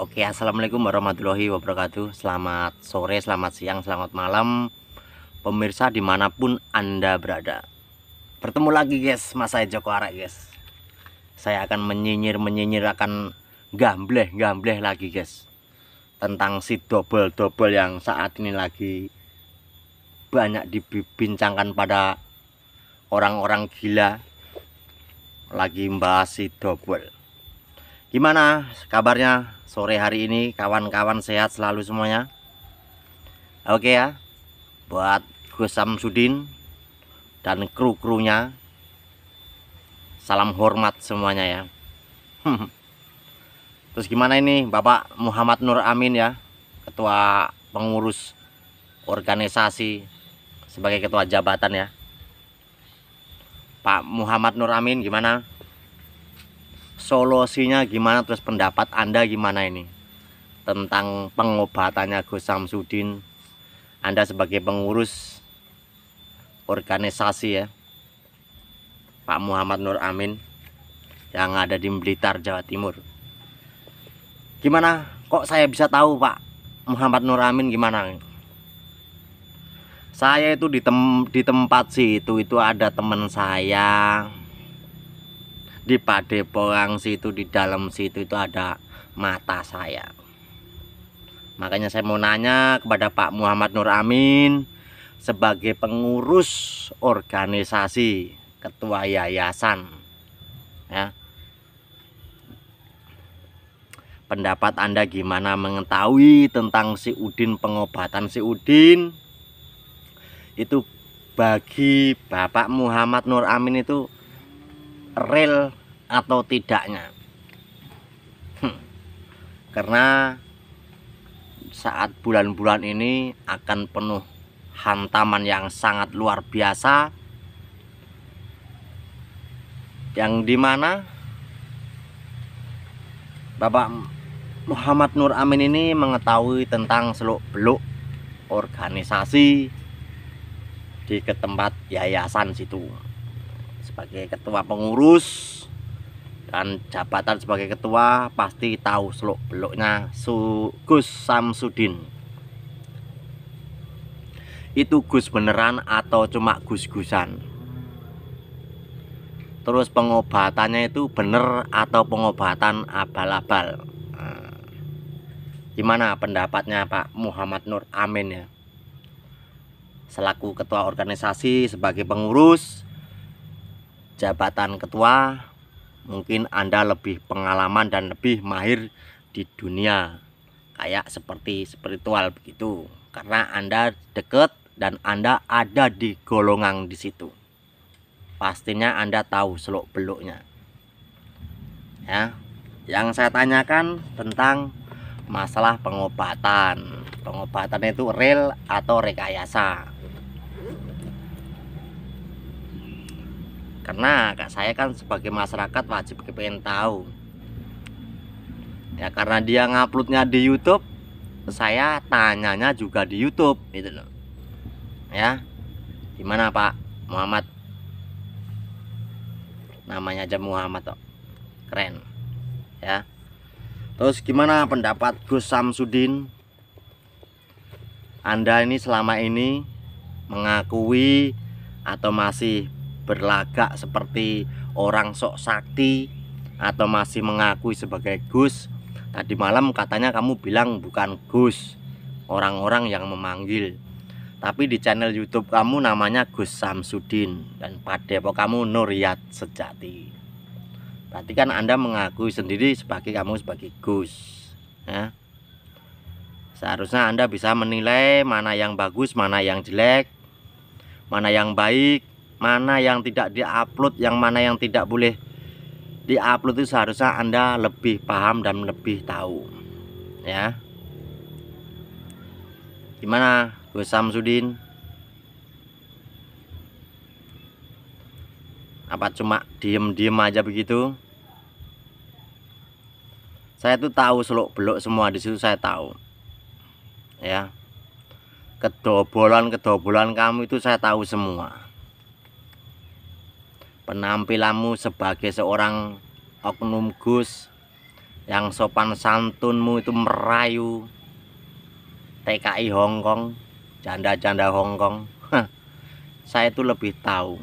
Oke, assalamualaikum warahmatullahi wabarakatuh. Selamat sore, selamat siang, selamat malam, pemirsa dimanapun Anda berada. Bertemu lagi guys, Mas saya Joko Arek guys. Saya akan menyinyir akan gambleh lagi guys, tentang si double yang saat ini lagi banyak dibincangkan pada orang-orang gila. Lagi membahas si double. Gimana kabarnya sore hari ini, kawan-kawan? Sehat selalu semuanya? Oke ya, buat Gus Samsudin dan kru-krunya, salam hormat semuanya ya. Terus gimana ini Bapak Muhammad Nur Amin ya, ketua pengurus organisasi sebagai ketua jabatan ya. Pak Muhammad Nur Amin gimana? Solusinya gimana, terus pendapat Anda gimana ini tentang pengobatannya Gus Samsudin? Anda sebagai pengurus organisasi ya, Pak Muhammad Nur Amin yang ada di Blitar, Jawa Timur. Gimana kok saya bisa tahu Pak Muhammad Nur Amin gimana? Saya itu di tempat situ itu ada teman saya di Padepokan situ, di dalam situ itu ada mata saya. Makanya saya mau nanya kepada Pak Muhammad Nur Amin sebagai pengurus organisasi, ketua yayasan ya. Pendapat Anda gimana mengetahui tentang si Udin, pengobatan si Udin itu bagi Bapak Muhammad Nur Amin itu real atau tidaknya? Karena saat bulan-bulan ini akan penuh hantaman yang sangat luar biasa, yang dimana Bapak Muhammad Nur Amin ini mengetahui tentang seluk-beluk organisasi di tempat yayasan situ sebagai ketua pengurus dan jabatan sebagai ketua, pasti tahu seluk-beluknya Gus Samsudin. Itu Gus beneran atau cuma gus-gusan? Terus pengobatannya itu bener atau pengobatan abal-abal? Nah, gimana pendapatnya Pak Muhammad Nur Amin ya, selaku ketua organisasi, sebagai pengurus jabatan ketua? Mungkin Anda lebih pengalaman dan lebih mahir di dunia kayak seperti spiritual begitu, karena Anda deket dan Anda ada di golongan di situ. Pastinya Anda tahu seluk-beluknya ya. Yang saya tanyakan tentang masalah pengobatan. Pengobatan itu real atau rekayasa? Karena saya kan sebagai masyarakat wajib pengen tahu ya, karena dia nguploadnya di YouTube, saya tanyanya juga di YouTube gitu loh ya. Gimana Pak Muhammad? Namanya aja Muhammad kok, keren ya. Terus gimana pendapat Gus Samsudin? Anda ini selama ini mengakui atau masih berlagak seperti orang sok sakti, atau masih mengakui sebagai Gus? Tadi malam katanya kamu bilang bukan Gus, orang-orang yang memanggil, tapi di channel YouTube kamu namanya Gus Samsudin dan Padepokan kamu Nuryat Sejati. Berarti kan Anda mengakui sendiri sebagai kamu sebagai Gus ya. Seharusnya Anda bisa menilai mana yang bagus, mana yang jelek, mana yang baik, mana yang tidak diupload, yang mana yang tidak boleh diupload. Itu seharusnya Anda lebih paham dan lebih tahu ya. Gimana Gus Samsudin? Apa cuma diem-diem aja begitu? Saya tuh tahu seluk-beluk semua di situ, saya tahu ya. Kedobolan kamu itu saya tahu semua. Penampilanmu sebagai seorang oknum Gus yang sopan santunmu itu merayu TKI Hongkong, janda-janda Hongkong. Saya itu lebih tahu.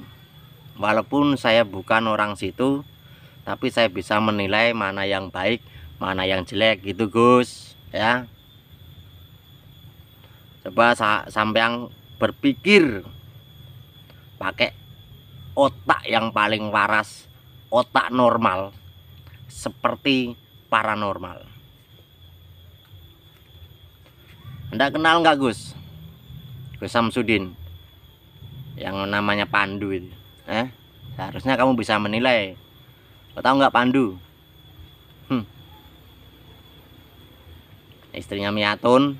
Walaupun saya bukan orang situ, tapi saya bisa menilai mana yang baik, mana yang jelek gitu Gus ya. Coba sampean berpikir pakai otak yang paling waras, otak normal seperti paranormal. Anda kenal nggak Gus? Gus Samsudin yang namanya Pandu itu. Seharusnya kamu bisa menilai. Lo tahu nggak Pandu? Istrinya Miatun.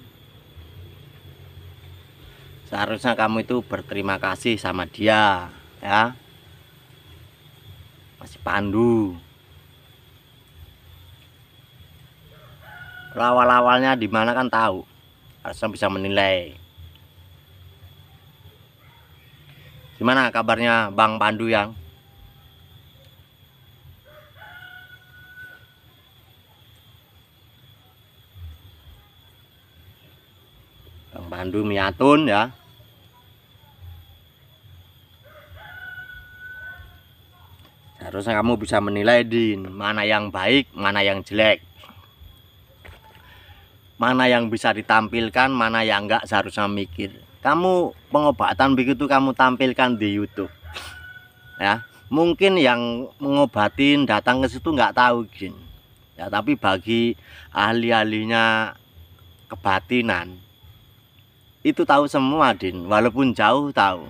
Seharusnya kamu itu berterima kasih sama dia ya. Masih Pandu. Awal-awalnya di mana kan tahu. Harusnya bisa menilai. Gimana kabarnya Bang Pandu yang? Bang Pandu Miatun ya. Seharusnya kamu bisa menilai Din, mana yang baik, mana yang jelek. Mana yang bisa ditampilkan, mana yang enggak, seharusnya mikir. Kamu pengobatan begitu kamu tampilkan di YouTube. Ya, mungkin yang mengobatin datang ke situ nggak tahu Din. Ya, tapi bagi ahli-ahlinya kebatinan itu tahu semua Din, walaupun jauh tahu.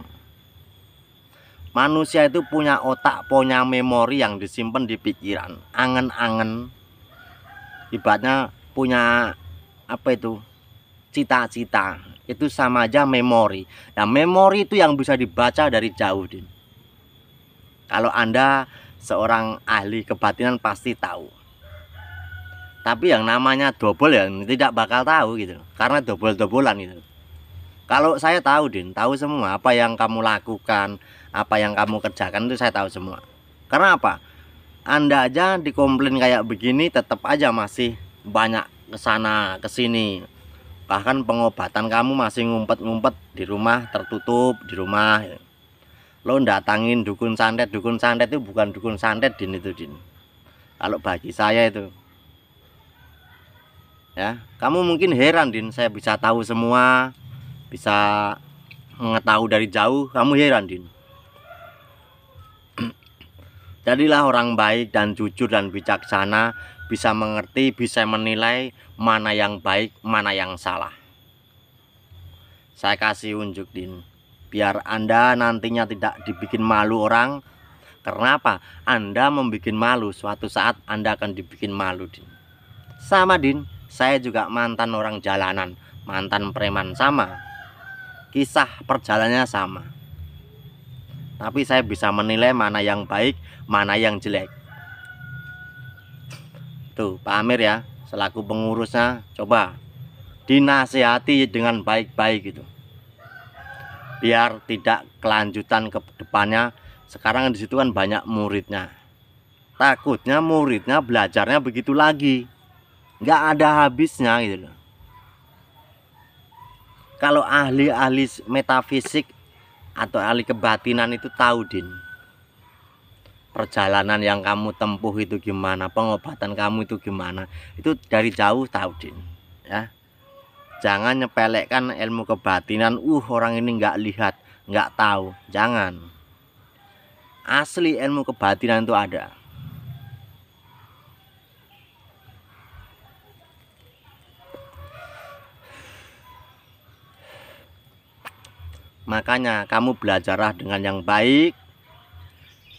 Manusia itu punya otak, punya memori yang disimpan di pikiran, angen-angen. Ibaratnya punya apa itu, cita-cita, itu sama aja memori. Nah, memori itu yang bisa dibaca dari jauh Din. Kalau Anda seorang ahli kebatinan pasti tahu. Tapi yang namanya dobol ya tidak bakal tahu gitu, karena dobol-dobolan gitu. Kalau saya tahu Din, tahu semua apa yang kamu lakukan, apa yang kamu kerjakan itu saya tahu semua. Karena apa? Anda aja dikomplain kayak begini tetap aja masih banyak kesana kesini. Bahkan pengobatan kamu masih ngumpet-ngumpet di rumah, tertutup di rumah. Lo datangin dukun santet itu bukan dukun santet Din itu Din. Kalau bagi saya itu. Ya, kamu mungkin heran Din, saya bisa tahu semua, bisa mengetahui dari jauh, kamu heran Din. Jadilah orang baik dan jujur dan bijaksana, bisa mengerti, bisa menilai mana yang baik, mana yang salah. Saya kasih unjuk Din, biar Anda nantinya tidak dibikin malu orang. Karena apa? Anda membuat malu, suatu saat Anda akan dibikin malu Din. Sama Din, saya juga mantan orang jalanan, mantan preman, sama. Kisah perjalanannya sama. Tapi saya bisa menilai mana yang baik, mana yang jelek. Tuh Pak Amir ya, selaku pengurusnya, coba dinasihati dengan baik-baik gitu, biar tidak kelanjutan ke depannya. Sekarang di situ kan banyak muridnya, takutnya muridnya belajarnya begitu lagi, nggak ada habisnya gitu loh. Kalau ahli-ahli metafisik atau ahli kebatinan itu tahu Din, perjalanan yang kamu tempuh itu gimana, pengobatan kamu itu gimana, itu dari jauh tahu Din ya. Jangan nyepelekkan ilmu kebatinan, orang ini nggak lihat, nggak tahu. Jangan. Asli ilmu kebatinan itu ada. Makanya kamu belajarlah dengan yang baik.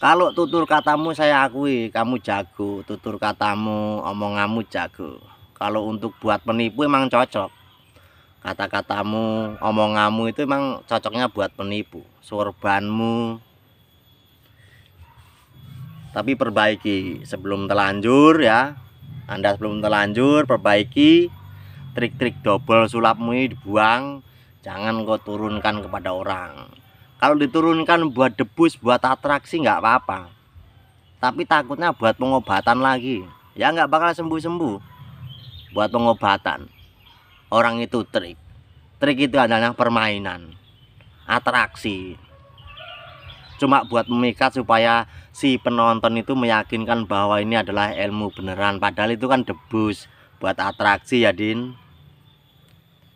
Kalau tutur katamu saya akui kamu jago, tutur katamu, omonganmu jago. Kalau untuk buat penipu emang cocok. Kata-katamu, omonganmu itu emang cocoknya buat penipu. Sorbanmu. Tapi perbaiki sebelum terlanjur ya. Anda sebelum terlanjur perbaiki. Trik-trik double sulapmu ini dibuang. Jangan kau turunkan kepada orang. Kalau diturunkan buat debus, buat atraksi nggak apa-apa. Tapi takutnya buat pengobatan lagi. ya nggak bakal sembuh-sembuh. Buat pengobatan orang itu trik itu adalah permainan, atraksi, cuma buat memikat supaya si penonton itu meyakinkan bahwa ini adalah ilmu beneran, padahal itu kan debus, buat atraksi ya Din.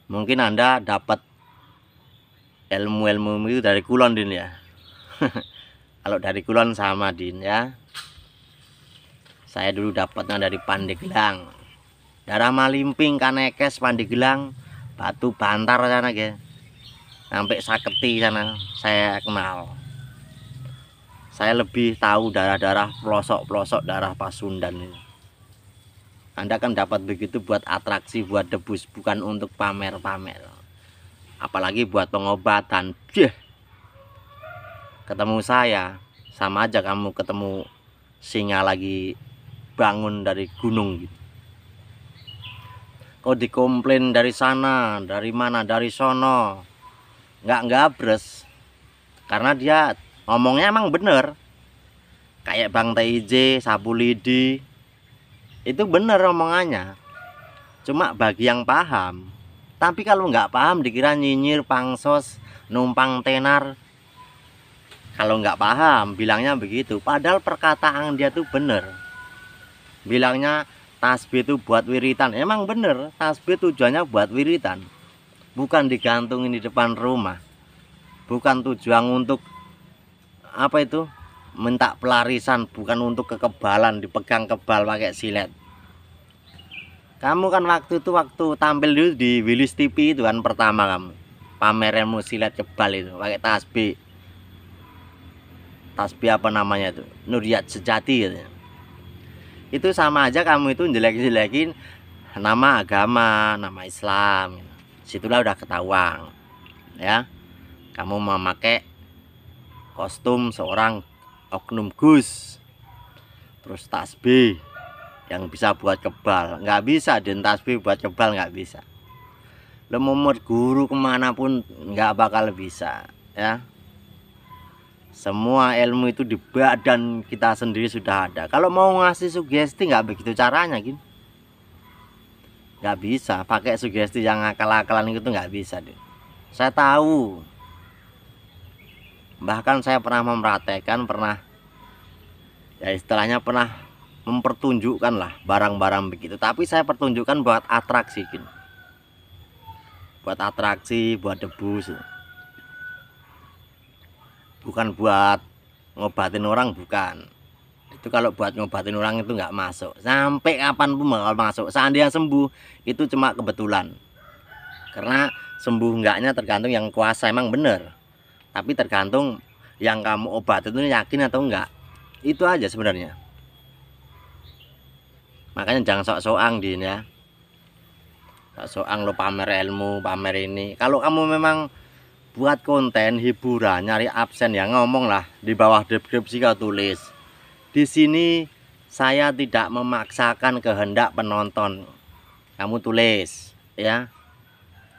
Mungkin Anda dapat ilmu-ilmu itu dari kulon Din ya. Kalau dari kulon sama Din ya, saya dulu dapatnya dari Pandeglang, daerah Malimping, Kanekes, Pandeglang, Batu Bantar sana ya, sampai Saketi sana saya kenal. Saya lebih tahu daerah-daerah pelosok-pelosok daerah Pasundan ini. Anda kan dapat begitu buat atraksi, buat debus, bukan untuk pamer-pamer. Apalagi buat pengobatan. Ketemu saya sama aja kamu ketemu singa lagi bangun dari gunung gitu. Kok dikomplain dari sana, dari mana, dari sono, nggak gabres, karena dia ngomongnya emang bener. Kayak Bang TIJ, Sapu Lidi, itu bener omongannya, cuma bagi yang paham. Tapi kalau nggak paham dikira nyinyir, pangsos, numpang tenar. Kalau nggak paham bilangnya begitu, padahal perkataan dia tuh bener. Bilangnya tasbih itu buat wiritan, emang bener, tasbih tujuannya buat wiritan, bukan digantungin di depan rumah, bukan tujuan untuk apa itu, minta pelarisan, bukan untuk kekebalan, dipegang kebal pakai silet. Kamu kan waktu tampil dulu di Willis TV itu kan pertama kamu pamer ilmu silet kebal itu pakai tasbih apa namanya itu, Nuriyat Sejati gitu. Itu sama aja kamu itu jelek-jelekin nama agama, nama Islam gitu. Situlah udah ketahuan ya, kamu memakai kostum seorang oknum Gus, terus tasbih yang bisa buat kebal, nggak bisa. Dan tasbih buat kebal nggak bisa. Lo mau guru kemanapun nggak bakal bisa ya. Semua ilmu itu di badan kita sendiri sudah ada. Kalau mau ngasih sugesti nggak begitu caranya gitu, nggak bisa pakai sugesti yang akal-akalan itu nggak bisa deh. Saya tahu, bahkan saya pernah mempraktekkan, pernah ya istilahnya pernah mempertunjukkan lah barang-barang begitu. Tapi saya pertunjukkan buat atraksi gitu, buat atraksi, buat debus, bukan buat ngobatin orang, bukan. Itu kalau buat ngobatin orang itu nggak masuk, sampai kapanpun bakal masuk. Seandainya sembuh itu cuma kebetulan, karena sembuh enggaknya tergantung yang kuasa, emang bener. Tapi tergantung yang kamu obat itu yakin atau enggak. Itu aja sebenarnya. Makanya jangan sok-sokan Din ya. Sok-sokan lo pamer ilmu, pamer ini. Kalau kamu memang buat konten hiburan, nyari absen ya ngomong lah di bawah deskripsi kau tulis. Di sini saya tidak memaksakan kehendak penonton. Kamu tulis ya.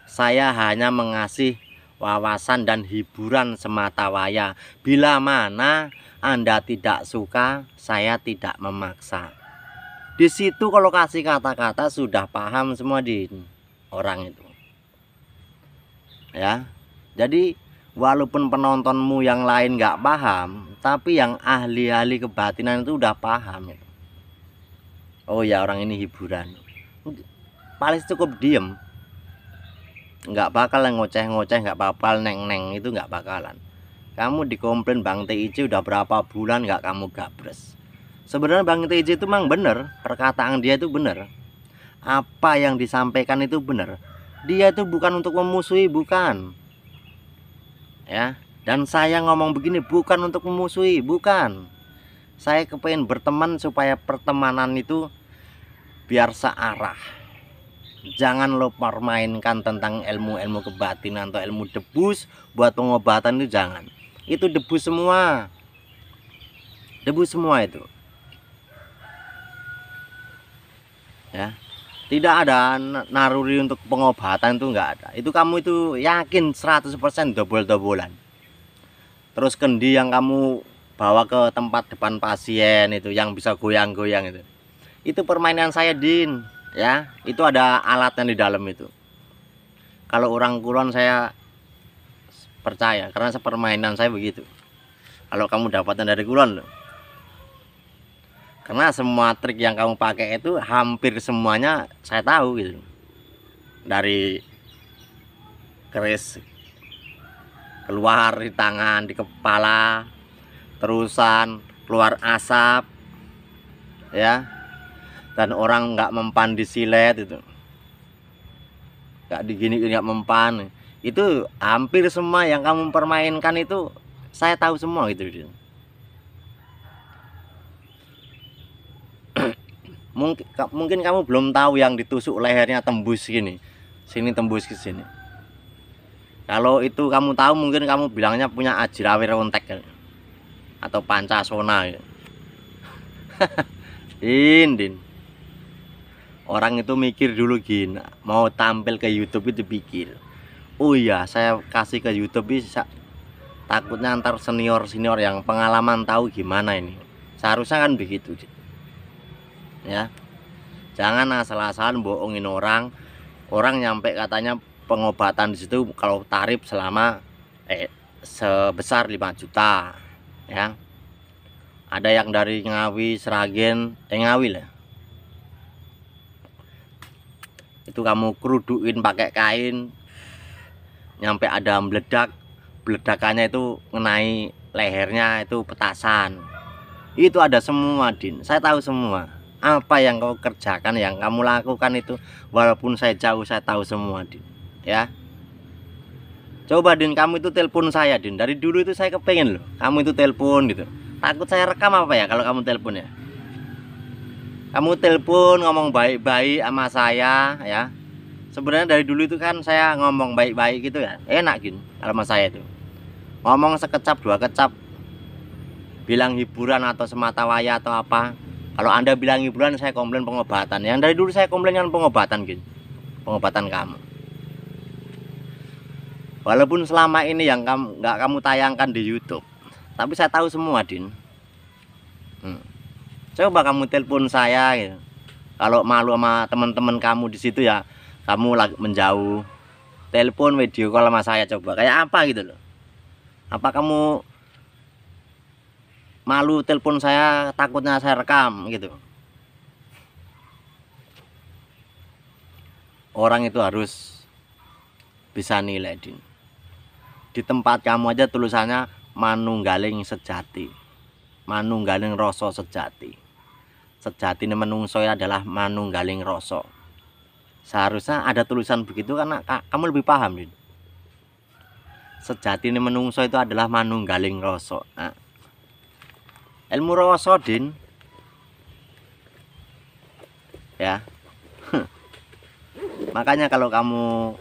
Saya hanya mengasih wawasan dan hiburan semata waya. Bila mana Anda tidak suka, saya tidak memaksa. Di situ kalau kasih kata-kata sudah paham semua di orang itu. Ya. Jadi walaupun penontonmu yang lain nggak paham, tapi yang ahli-ahli kebatinan itu udah paham ya. Oh ya, orang ini hiburan. Paling cukup diem. Nggak bakal ngoceh-ngoceh, nggak bakal neng-neng, itu nggak bakalan. Kamu dikomplain Bang TIJ udah berapa bulan nggak kamu gabres. Sebenarnya Bang TIJ itu memang bener, perkataan dia itu bener, apa yang disampaikan itu bener. Dia itu bukan untuk memusuhi, bukan ya. Dan saya ngomong begini bukan untuk memusuhi, bukan. Saya kepengen berteman supaya pertemanan itu biar searah. Jangan lo permainkan tentang ilmu-ilmu kebatinan atau ilmu debus buat pengobatan, itu jangan. Itu debus semua. Debus semua itu. Ya. Tidak ada naruri untuk pengobatan, itu enggak ada. Itu kamu itu yakin 100% dobol-dobolan. Terus kendi yang kamu bawa ke tempat depan pasien itu yang bisa goyang-goyang itu Itu permainan saya, Din. Ya, itu ada alatnya di dalam itu. Kalau orang kulon saya percaya karena permainan saya begitu. Kalau kamu dapatnya dari kulon loh. Karena semua trik yang kamu pakai itu hampir semuanya saya tahu gitu. Dari keris keluar di tangan, di kepala, terusan keluar asap, ya. Dan orang nggak mempan di silet itu, nggak digini, nggak mempan. Itu hampir semua yang kamu permainkan itu saya tahu semua gitu. Mungkin kamu belum tahu yang ditusuk lehernya tembus gini, sini tembus ke sini. Kalau itu kamu tahu, mungkin kamu bilangnya punya Ajirawirontek atau Pancasona ya. Din. Orang itu mikir dulu gini, mau tampil ke YouTube itu pikir, oh iya saya kasih ke YouTube bisa, takutnya antar senior yang pengalaman tahu gimana ini. Seharusnya kan begitu ya. Jangan asal-asalan bohongin orang nyampe katanya pengobatan di situ kalau tarif selama sebesar 5 juta ya. Ada yang dari Ngawi, Sragen, Ngawi lah. Itu kamu keruduin pakai kain, nyampe ada meledakannya itu ngenai lehernya, itu petasan. Itu ada semua, Din. Saya tahu semua. Apa yang kau kerjakan, yang kamu lakukan itu, walaupun saya jauh, saya tahu semua, Din. Ya. Coba, Din, kamu itu telepon saya, Din. Dari dulu itu saya kepengen loh, kamu itu telepon gitu. Takut saya rekam apa ya kalau kamu telepon ya. Kamu telepon ngomong baik-baik sama saya ya. Sebenarnya dari dulu itu kan saya ngomong baik-baik gitu ya, enak gitu kalau sama saya itu. Ngomong sekecap dua kecap, bilang hiburan atau semata waya atau apa. Kalau Anda bilang hiburan, saya komplain pengobatan. Yang dari dulu saya komplain dengan pengobatan gitu. Pengobatan kamu. Walaupun selama ini yang nggak kamu tayangkan di YouTube, tapi saya tahu semua, Din. Coba kamu telepon saya gitu. Kalau malu sama teman-teman kamu di situ ya, kamu lagi menjauh, telepon video call sama saya, coba kayak apa gitu loh. Apa kamu malu telepon saya, takutnya saya rekam gitu? Orang itu harus bisa nilai, Din. Di tempat kamu aja tulisannya manunggaling sejati, manunggaling rasa sejati. Sejati ini menungso adalah manunggaling rasa. Seharusnya ada tulisan begitu karena kamu lebih paham, Din. Sejati ini menungso itu adalah manunggaling rasa. Nah, ilmu rasa, Din. Ya. Makanya kalau kamu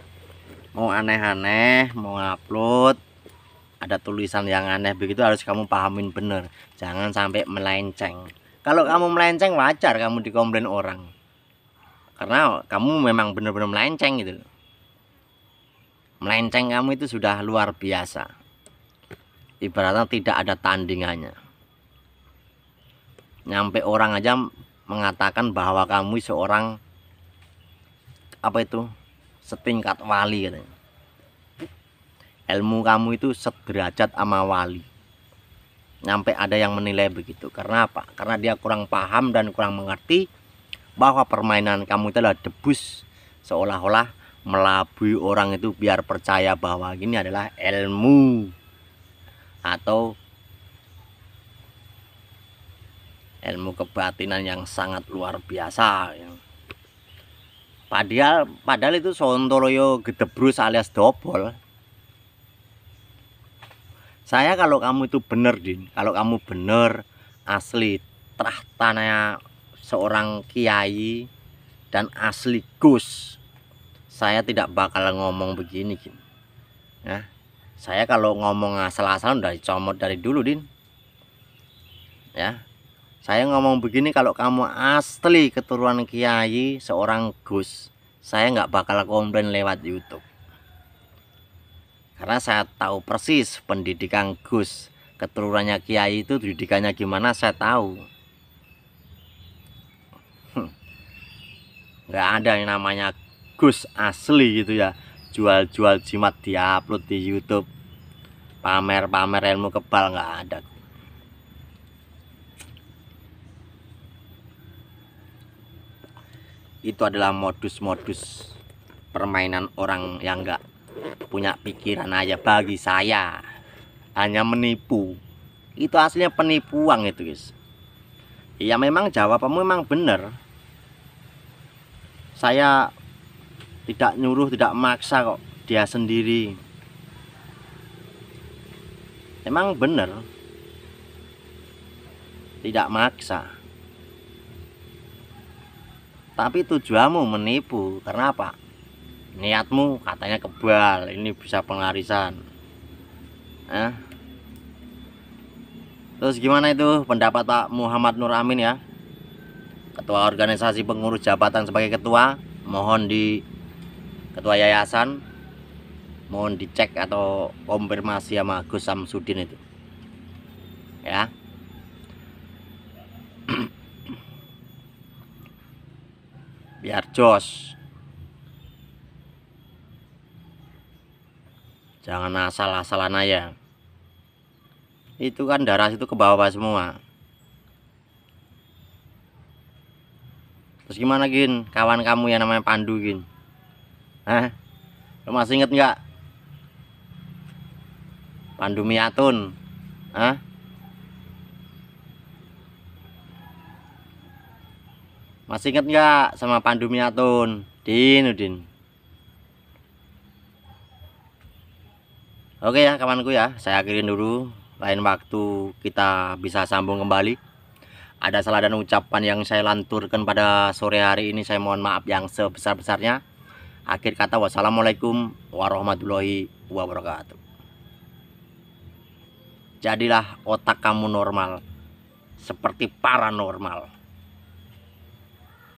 mau aneh-aneh, mau upload, ada tulisan yang aneh begitu, harus kamu pahamin bener. Jangan sampai melenceng. Kalau kamu melenceng, wajar kamu dikomplain orang. Karena kamu memang benar-benar melenceng gitu. Melenceng kamu itu sudah luar biasa. Ibaratnya tidak ada tandingannya. Nyampe orang aja mengatakan bahwa kamu seorang apa itu? Setingkat wali katanya. Ilmu kamu itu sederajat sama wali. Nyampe ada yang menilai begitu. Karena apa? Karena dia kurang paham dan kurang mengerti bahwa permainan kamu itu adalah debus, seolah-olah melabui orang itu biar percaya bahwa ini adalah ilmu atau ilmu kebatinan yang sangat luar biasa. Padahal itu sontoloyo gedebrus alias dobol. Saya kalau kamu itu bener, Din, kalau kamu bener asli trahtanya seorang kiai dan asli Gus, saya tidak bakal ngomong begini, Din. Nah, saya kalau ngomong asal-asalan udah dicomot dari dulu, Din. Ya, saya ngomong begini kalau kamu asli keturunan kiai seorang Gus, saya nggak bakal komplain lewat YouTube. Karena saya tahu persis pendidikan Gus, keturunannya kiai itu didikannya gimana, saya tahu. nggak ada yang namanya Gus asli gitu ya, jual-jual jimat diupload di YouTube, pamer-pamer ilmu kebal, nggak ada. Itu adalah modus-modus permainan orang yang nggak punya pikiran aja. Bagi saya hanya menipu. Itu aslinya penipuan itu guys. Ya memang jawabanmu memang benar. Saya tidak nyuruh, tidak maksa kok, dia sendiri. Emang benar, tidak maksa. Tapi tujuanmu menipu. Karena apa? Niatmu katanya kebal, ini bisa pengarisan. Terus gimana itu pendapat Pak Muhammad Nur Amin ya, ketua organisasi pengurus jabatan sebagai ketua? Mohon di ketua yayasan, mohon dicek atau konfirmasi sama Gus Samsudin itu ya. Biar jos, jangan asal-asalan aja. Itu kan darah itu ke bawah semua. Terus gimana Gin, kawan kamu yang namanya Pandu Gin? Lo masih inget nggak Pandu Miatun? Masih inget nggak sama Pandu Miatun? Udin. Oke ya kawanku ya, saya akhirin dulu. Lain waktu kita bisa sambung kembali. Ada salah dan ucapan yang saya lanturkan pada sore hari ini, saya mohon maaf yang sebesar-besarnya. Akhir kata, wassalamualaikum warahmatullahi wabarakatuh. Jadilah otak kamu normal, seperti paranormal.